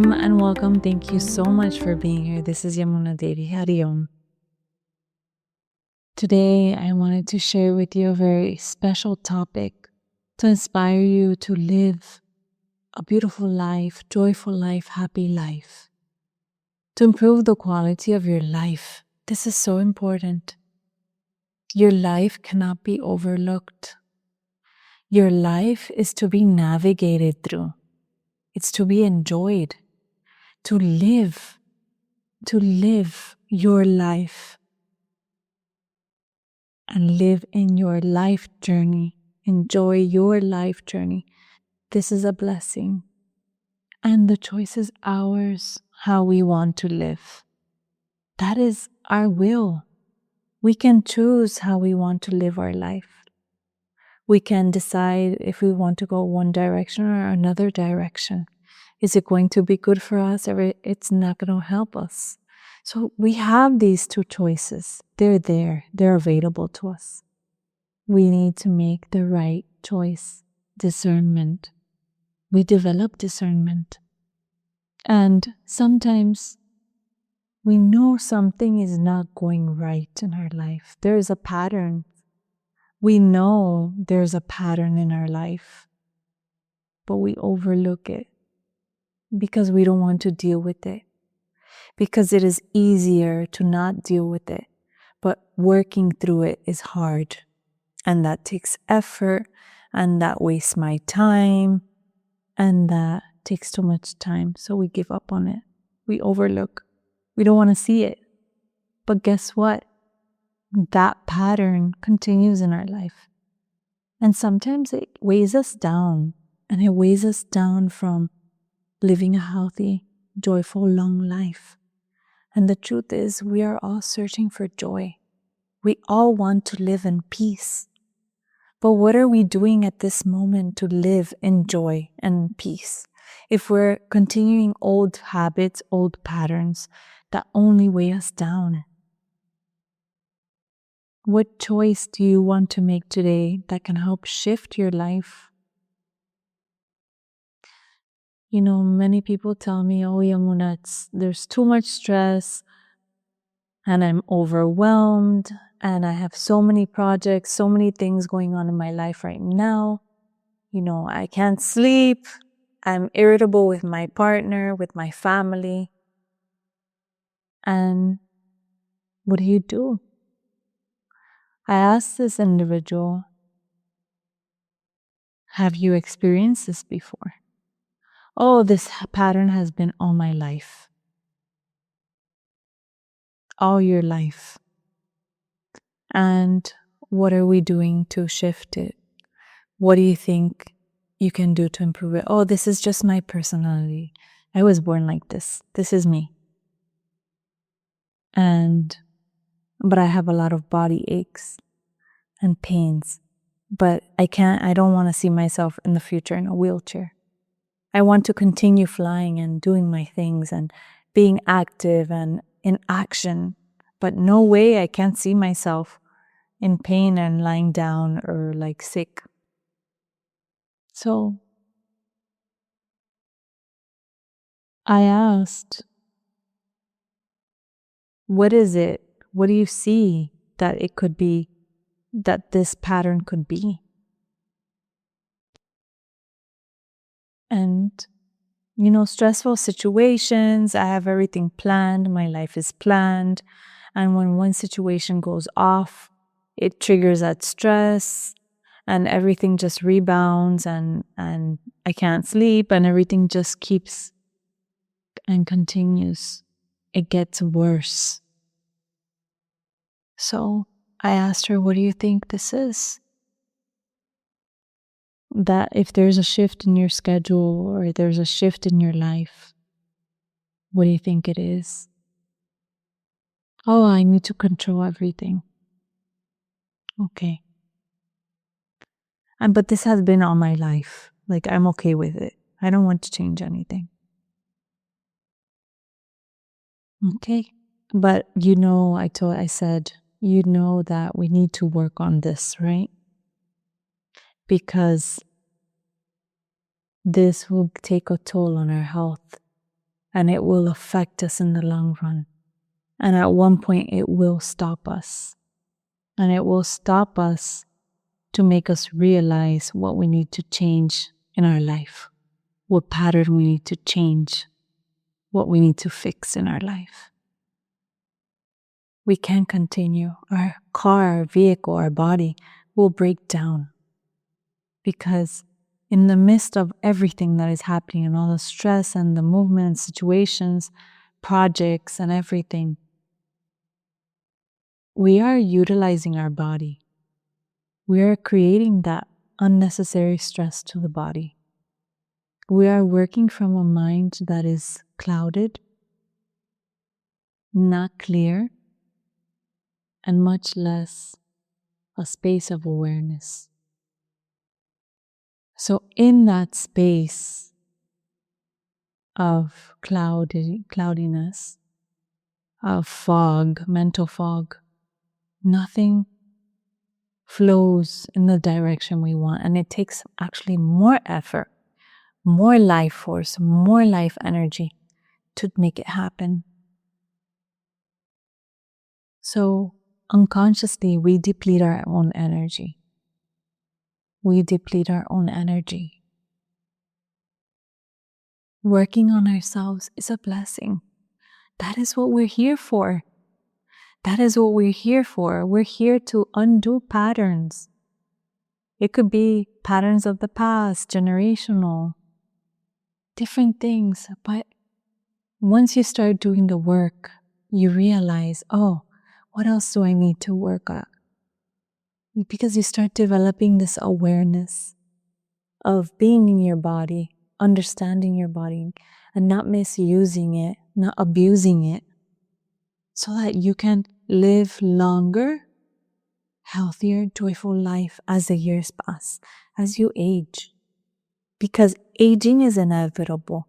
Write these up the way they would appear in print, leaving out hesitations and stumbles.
Welcome and welcome. Thank you so much for being here. This is Yamuna Devi. Hari Om. Today, I wanted to share with you a very special topic to inspire you to live a beautiful life, joyful life, happy life, to improve the quality of your life. This is so important. Your life cannot be overlooked. Your life is to be navigated through. It's to be enjoyed, to live your life and live in your life journey. Enjoy your life journey. This is a blessing. And the choice is ours, how we want to live. That is our will. We can choose how we want to live our life. We can decide if we want to go one direction or another direction. Is it going to be good for us or it's not going to help us? So we have these two choices. They're there. They're available to us. We need to make the right choice. Discernment. We develop discernment. And sometimes we know something is not going right in our life. There is a pattern. We know there's a pattern in our life, but we overlook it because we don't want to deal with it. Because it is easier to not deal with it, but working through it is hard. And that takes effort, and that wastes my time, and that takes too much time. So we give up on it. We overlook. We don't want to see it. But guess what? That pattern continues in our life. And sometimes it weighs us down, and it weighs us down from living a healthy, joyful, long life. And the truth is, we are all searching for joy. We all want to live in peace. But what are we doing at this moment to live in joy and peace? If we're continuing old habits, old patterns that only weigh us down. What choice do you want to make today that can help shift your life? You know, many people tell me, oh, Yamuna, there's too much stress and I'm overwhelmed and I have so many projects, so many things going on in my life right now. You know, I can't sleep. I'm irritable with my partner, with my family. And what do? I asked this individual, have you experienced this before? Oh, this pattern has been all my life. All your life. And what are we doing to shift it? What do you think you can do to improve it? Oh, this is just my personality. I was born like this. This is me. But I have a lot of body aches and pains. But I don't want to see myself in the future in a wheelchair. I want to continue flying and doing my things and being active and in action. But no way I can't see myself in pain and lying down or like sick. So I asked, what is it? What do you see that it could be, that this pattern could be? And, you know, stressful situations, I have everything planned, my life is planned. And when one situation goes off, it triggers that stress and everything just rebounds and I can't sleep and everything just keeps and continues. It gets worse. So I asked her, what do you think this is? That if there's a shift in your schedule or there's a shift in your life, what do you think it is? Oh, I need to control everything. Okay. But this has been all my life. Like, I'm okay with it. I don't want to change anything. Okay. But you know, I said, you know that we need to work on this, right? Because this will take a toll on our health. and it will affect us in the long run. And at one point, it will stop us. And it will stop us to make us realize what we need to change in our life, what pattern we need to change, what we need to fix in our life. We can't continue. Our car, our vehicle, our body will break down because in the midst of everything that is happening and all the stress and the movement and situations, projects and everything, we are utilizing our body. We are creating that unnecessary stress to the body. We are working from a mind that is clouded, not clear, and much less a space of awareness. So in that space of cloudiness, of fog, mental fog, nothing flows in the direction we want. And it takes actually more effort, more life force, more life energy to make it happen. So unconsciously, we deplete our own energy. We deplete our own energy. Working on ourselves is a blessing. That is what we're here for. That is what we're here for. We're here to undo patterns. It could be patterns of the past, generational, different things. But once you start doing the work, you realize, oh, what else do I need to work on? Because you start developing this awareness of being in your body, understanding your body, and not misusing it, not abusing it, so that you can live longer, healthier, joyful life as the years pass, as you age. Because aging is inevitable.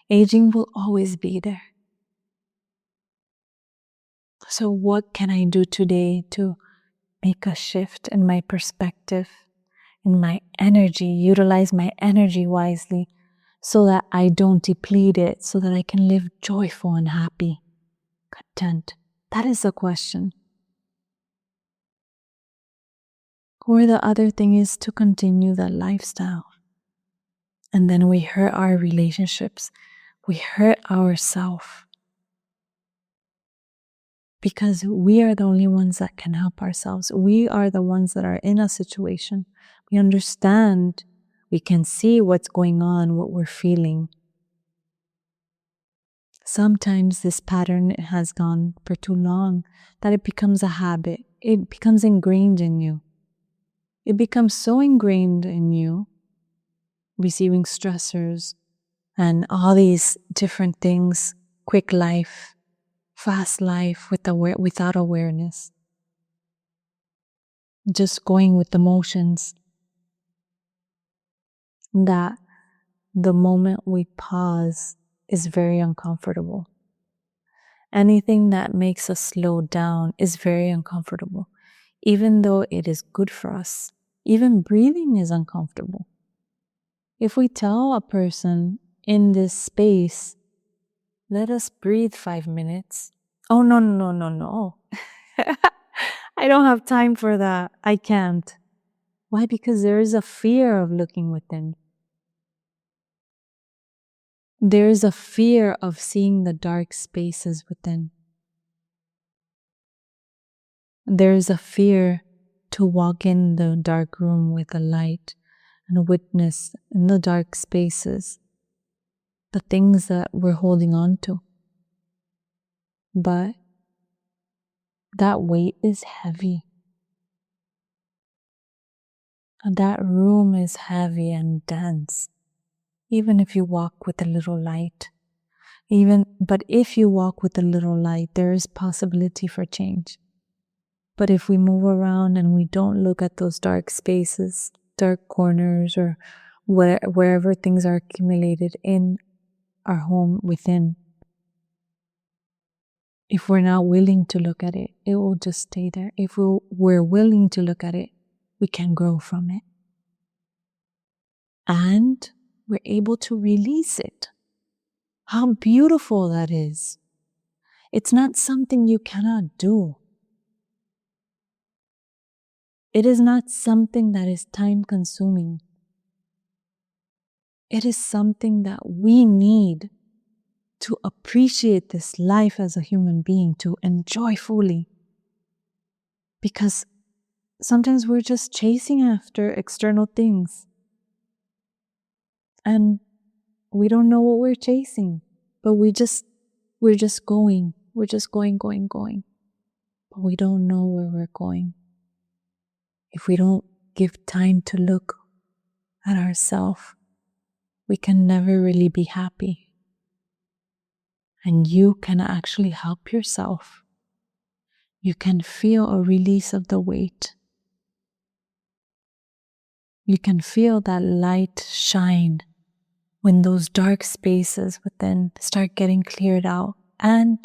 Aging will always be there. So what can I do today to make a shift in my perspective, in my energy, utilize my energy wisely so that I don't deplete it, so that I can live joyful and happy, content? That is the question. Or the other thing is to continue that lifestyle. And then we hurt our relationships. We hurt ourselves. Because we are the only ones that can help ourselves. We are the ones that are in a situation. We understand. We can see what's going on, what we're feeling. Sometimes this pattern has gone for too long that it becomes a habit. It becomes ingrained in you. It becomes so ingrained in you, receiving stressors and all these different things, quick life, fast life without awareness, just going with the motions, that the moment we pause is very uncomfortable. Anything that makes us slow down is very uncomfortable, even though it is good for us. Even breathing is uncomfortable. If we tell a person in this space, let us breathe 5 minutes. Oh, no. I don't have time for that. I can't. Why? Because there is a fear of looking within. There is a fear of seeing the dark spaces within. There is a fear to walk in the dark room with a light and witness in the dark spaces the things that we're holding on to. But that weight is heavy. That room is heavy and dense. Even if you walk with a little light. But if you walk with a little light, there is possibility for change. But if we move around and we don't look at those dark spaces, dark corners, or wherever things are accumulated in our home within, if we're not willing to look at it, it will just stay there. If we're willing to look at it, we can grow from it. And we're able to release it. How beautiful that is. It's not something you cannot do. It is not something that is time consuming. It is something that we need to appreciate this life as a human being, to enjoy fully. Because sometimes we're just chasing after external things and we don't know what we're chasing, but we're just going. We're just going. But we don't know where we're going. If we don't give time to look at ourselves, we can never really be happy. And you can actually help yourself. You can feel a release of the weight. You can feel that light shine when those dark spaces within start getting cleared out. And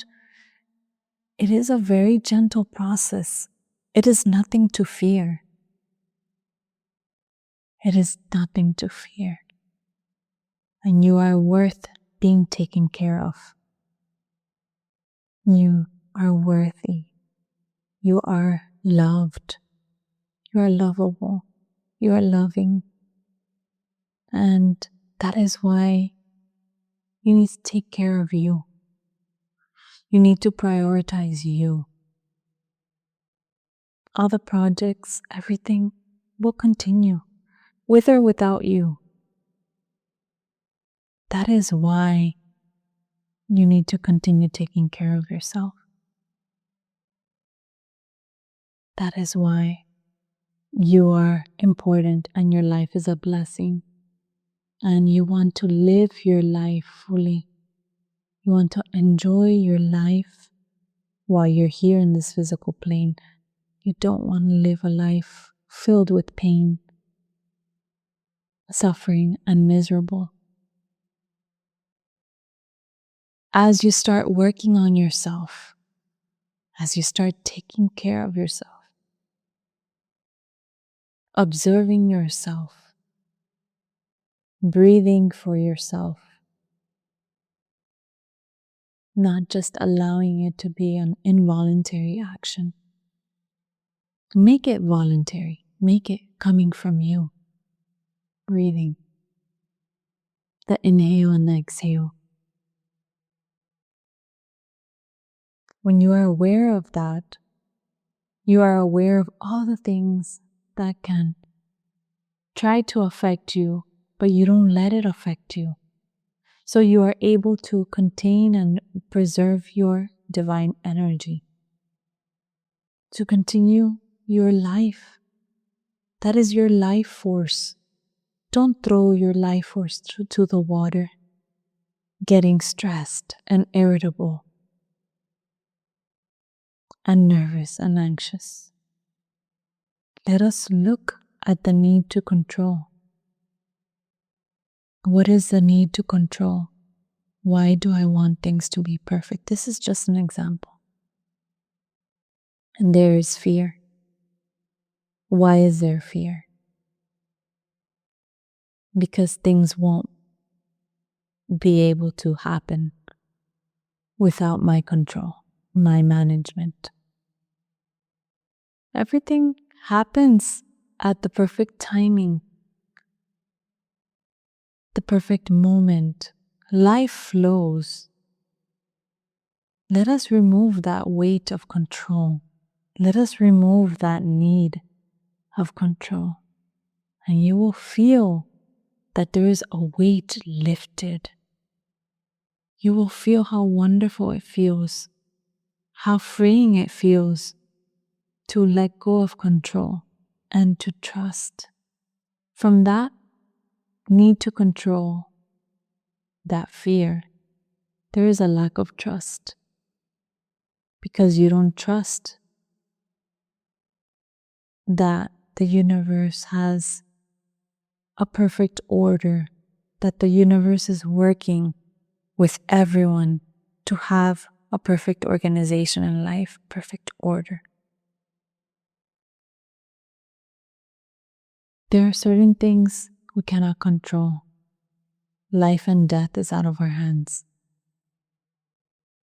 it is a very gentle process. It is nothing to fear. It is nothing to fear. And you are worth being taken care of. You are worthy. You are loved. You are lovable. You are loving. And that is why you need to take care of you. You need to prioritize you. All the projects, everything will continue, with or without you. That is why you need to continue taking care of yourself. That is why you are important and your life is a blessing. And you want to live your life fully. You want to enjoy your life while you're here in this physical plane. You don't want to live a life filled with pain, suffering, and miserable. As you start working on yourself, as you start taking care of yourself, observing yourself, breathing for yourself, not just allowing it to be an involuntary action. Make it voluntary. Make it coming from you. Breathing. The inhale and the exhale. When you are aware of that, you are aware of all the things that can try to affect you, but you don't let it affect you. So you are able to contain and preserve your divine energy. To continue your life. That is your life force. Don't throw your life force to the water, getting stressed and irritable and nervous and anxious. Let us look at the need to control. What is the need to control? Why do I want things to be perfect? This is just an example. And there is fear. Why is there fear? Because things won't be able to happen without my control, my management. Everything happens at the perfect timing, the perfect moment. Life flows. Let us remove that weight of control. Let us remove that need of control. And you will feel that there is a weight lifted. You will feel how wonderful it feels, how freeing it feels to let go of control and to trust. From that need to control, that fear, there is a lack of trust because you don't trust that the universe has a perfect order, that the universe is working with everyone to have a perfect organization in life, perfect order. There are certain things we cannot control. Life and death is out of our hands.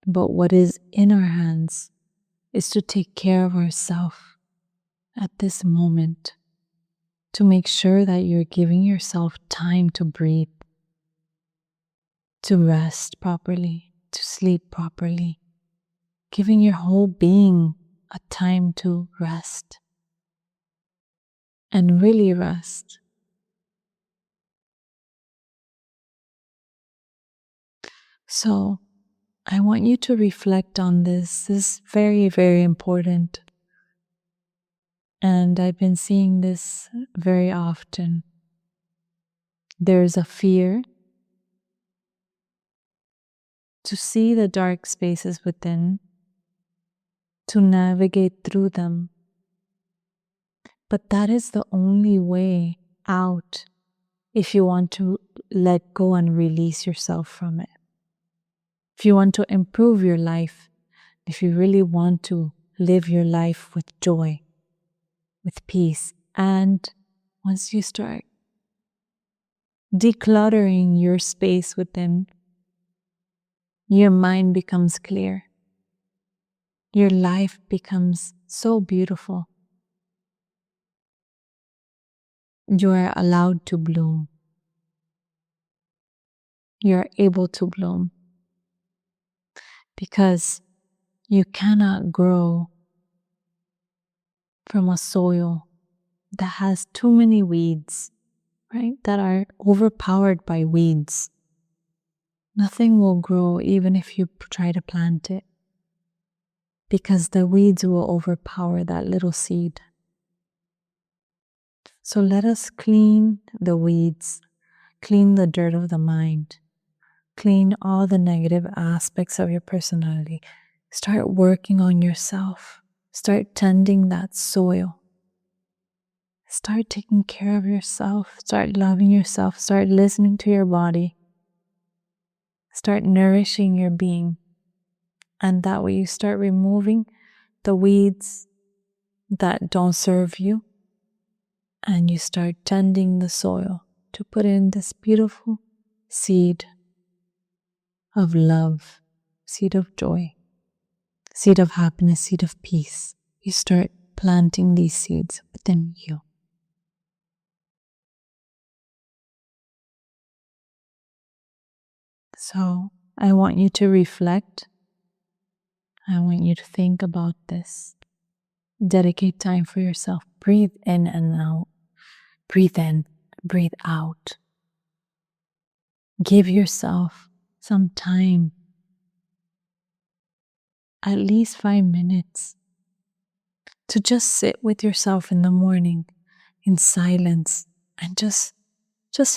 But what is in our hands is to take care of ourselves at this moment, to make sure that you're giving yourself time to breathe, to rest properly, to sleep properly, giving your whole being a time to rest and really rest. So I want you to reflect on this. This is very, very important. And I've been seeing this very often. There's a fear to see the dark spaces within, to navigate through them. But that is the only way out if you want to let go and release yourself from it. If you want to improve your life, if you really want to live your life with joy, with peace, and once you start decluttering your space within, your mind becomes clear. Your life becomes so beautiful. You are allowed to bloom. You are able to bloom because you cannot grow from a soil that has too many weeds, right? That are overpowered by weeds. Nothing will grow even if you try to plant it, because the weeds will overpower that little seed. So let us clean the weeds, clean the dirt of the mind, clean all the negative aspects of your personality. Start working on yourself. Start tending that soil. Start taking care of yourself. Start loving yourself. Start listening to your body. Start nourishing your being. And that way you start removing the weeds that don't serve you. And you start tending the soil to put in this beautiful seed of love, seed of joy, seed of happiness, seed of peace. You start planting these seeds within you. So I want you to reflect. I want you to think about this. Dedicate time for yourself. Breathe in and out. Breathe in, breathe out. Give yourself some time, at least 5 minutes, to just sit with yourself in the morning in silence and just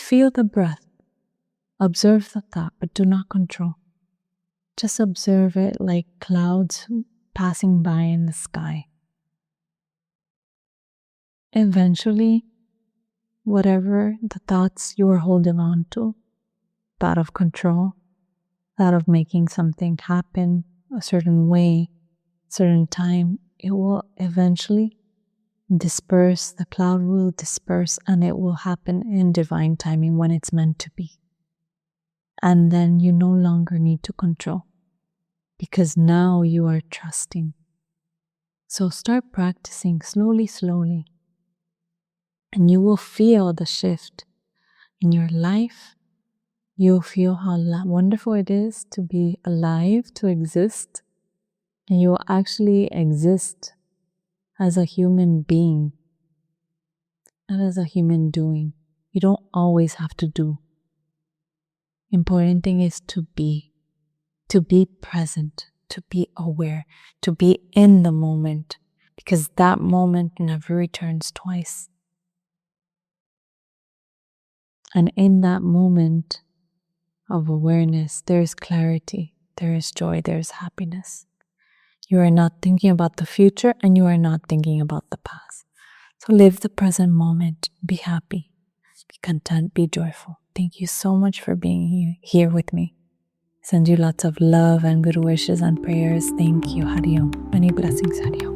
feel the breath. Observe the thought, but do not control. Just observe it like clouds passing by in the sky. Eventually, whatever the thoughts you are holding on to, thought of control, thought of making something happen a certain way, certain time, it will eventually disperse. The cloud will disperse and it will happen in divine timing when it's meant to be. And then you no longer need to control because now you are trusting. So start practicing slowly, slowly, and you will feel the shift in your life. You'll feel how wonderful it is to be alive, to exist, and you will actually exist as a human being, not as a human doing. You don't always have to do. Important thing is to be present, to be aware, to be in the moment, because that moment never returns twice. And in that moment of awareness, there is clarity, there is joy, there is happiness. You are not thinking about the future and you are not thinking about the past. So live the present moment, be happy, be content, be joyful. Thank you so much for being here with me. Send you lots of love and good wishes and prayers. Thank you. Hari Om. Many blessings. Hari Om.